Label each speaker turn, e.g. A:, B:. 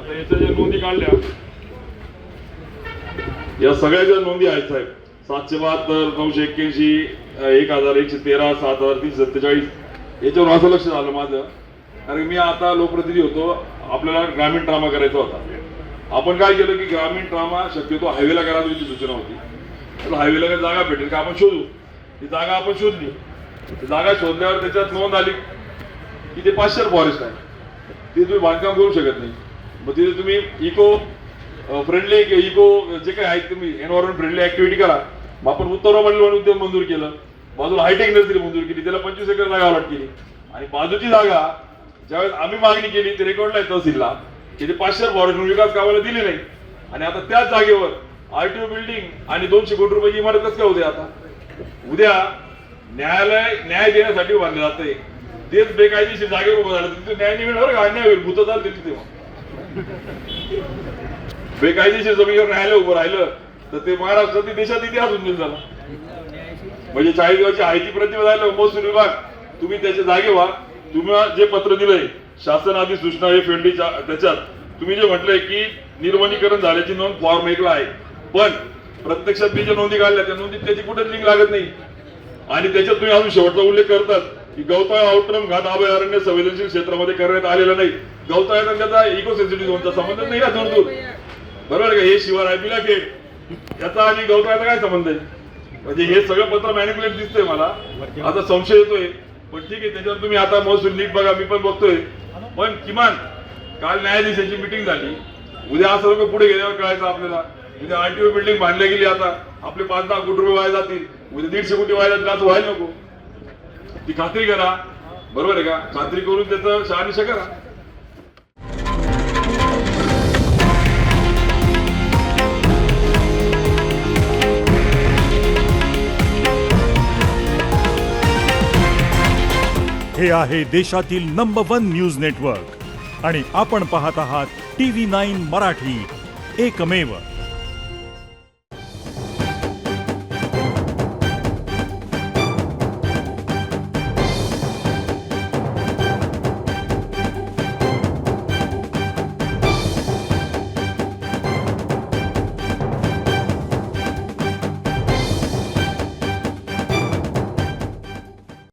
A: आता याच्या ज्या नोंदी काढल्या या सगळ्या ज्या नोंदी आहेत साहेब 772, 981, 1113, 7347 याच्यावर असं लक्ष झालं माझं, कारण मी आता लोकप्रतिनिधी होतो, आपल्याला ग्रामीण ट्रामा करायचा होता. आपण काय केलं की ग्रामीण ट्रामा शक्यतो हायवेला करायची सूचना होती. तर हायवेला काही जागा भेटेल का आपण शोधू. ती जागा आपण शोधली. ती जागा शोधल्यावर त्याच्यात नोंद आली की ते पाश्चर फॉरेस्ट आहे, ते तुम्ही बांधकाम करू शकत नाही. मग तिथे तुम्ही इको फ्रेंडली इको जे काही आहेत तुम्ही एन्व्हायरमेंट फ्रेंडली ऍक्टिव्हिटी करा. मग आपण उत्तर मंडळ उद्योग मंजूर केलं, बाजूला हायटेक नर्सरी मंजूर केली, त्याला 25 एकर जागा अलॉट केली. आणि बाजूची जागा ज्यावेळेस आम्ही मागणी केली ते रेकॉर्डला आहे तहसीलला की ते पाश्चर फॉरेस्ट विकास कामाला दिले नाही. आणि आता त्याच जागेवर आरटीओ बिल्डिंग आणि 200 कोटी रुपयाची इमारत कसं काय होते. आता उद्या न्याय देण्यासाठी बांधले जाते, तेच बेकायदेशीर जागेवर उभं झालं तिथे न्याय नाही मिळणार का. अन्याय होईल, भूत चालते तिथे. बेकायदेशीर जमिनीवर न्यायालय उभं राहिलं तर ते महाराष्ट्रातील देशात इतिहास होऊन झाला. म्हणजे 40 दिवसाची हायती प्रतिमा झालं. महसूल विभाग तुम्ही त्याच्या जागे व्हा. तुम्ही जे पत्र दिलंय शासन आधी सूचना हे फेंडीच्या त्याच्यात तुम्ही जे म्हटलंय की निर्वनीकरण झाल्याची नोंद फॉर्म 1 ला आहे, पण प्रत्यक्षात मी ज्या नोंदी काढल्या त्या नोंदीत त्याची कुठेच लिंक लागत नाही. आणि त्याच्यात तुम्ही अजून शेवटचा उल्लेख करतात की गवताळ आउटरम घाट अभयारण्य संवेदनशील क्षेत्रामध्ये करण्यात आलेलं नाही. गवताळ आणि त्याचा इको सेन्सिटिव्ह झोनचा संबंध नाही ना दूर. बरोबर आहे का. हे शिवार आहे बिलाखेड याचा आणि गवताळ्याचा काय संबंध आहे. म्हणजे हे सगळं पत्र मॅनिप्युलेट दिसतंय मला. आता संशय येतोय, पण ठीक आहे त्याच्यावर तुम्ही आता महसूल नीट बघा, मी पण बघतोय. पण किमान काल न्यायाधीशांची मिटिंग झाली, उद्या असं लोक पुढे गेल्यावर कळायचं आपल्याला. उद्या आरटीओ बिल्डिंग बांधल्या गेली, आता आपले 5-10 कोटी रुपये वाया जातील, उद्या 150 कोटी वाया जातील, असं व्हायला नको. ती खात्री करा. बरोबर आहे का. खात्री करून त्याचं शहानिशा करा.
B: हे आहे देशातील नंबर 1 न्यूज नेटवर्क आणि आपण पाहत आहात TV9 मराठी, एकमेव.